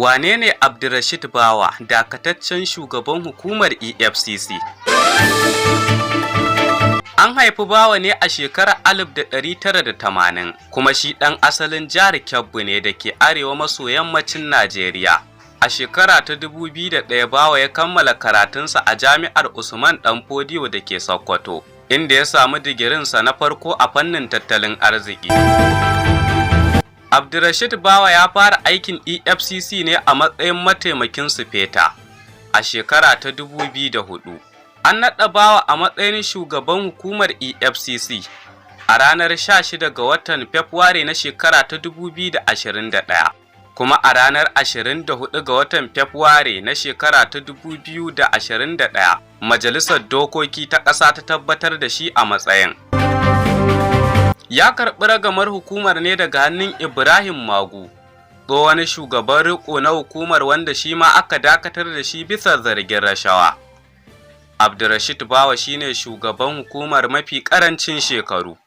Wane ne Abdulrashid Bawa, dakataccen shugaban hukumar EFCC? An haifi Bawa ne a shekarar 1980, kuma shi ɗan asalin jihar Kebbi ne da ke arewa maso yammacin Najeriya. A shekara ta 2001 Bawa ya kammala karatunsa a Jami'ar Usman Dan Fodiyo da ke Sokoto, inda ya samu digirinsa na farko a fannin tattalin arziki. Abdulrashid Bawa ya fara aikin EFCC ne a matsayin mataimakin sufeta a shekara ta 2004. An naɗa Bawa a matsayin shugaban hukumar EFCC a ranar 16 ga watan Fabrairu na shekara ta 2021, kuma a ranar 24 ga watan Fabrairu na shekara ta 2021 Majalisar Dokoki ta ƙasa ta tabbatar da shi a matsayin. Ya karɓi ragamar hukumar ne daga hannun Ibrahim Magu, tsohon shugaban riƙo na hukumar wanda shi ma aka dakatar da shi bisa zargin rashawa. Abdulrashid Bawa shine shugaban hukumar mafi ƙarancin shekaru.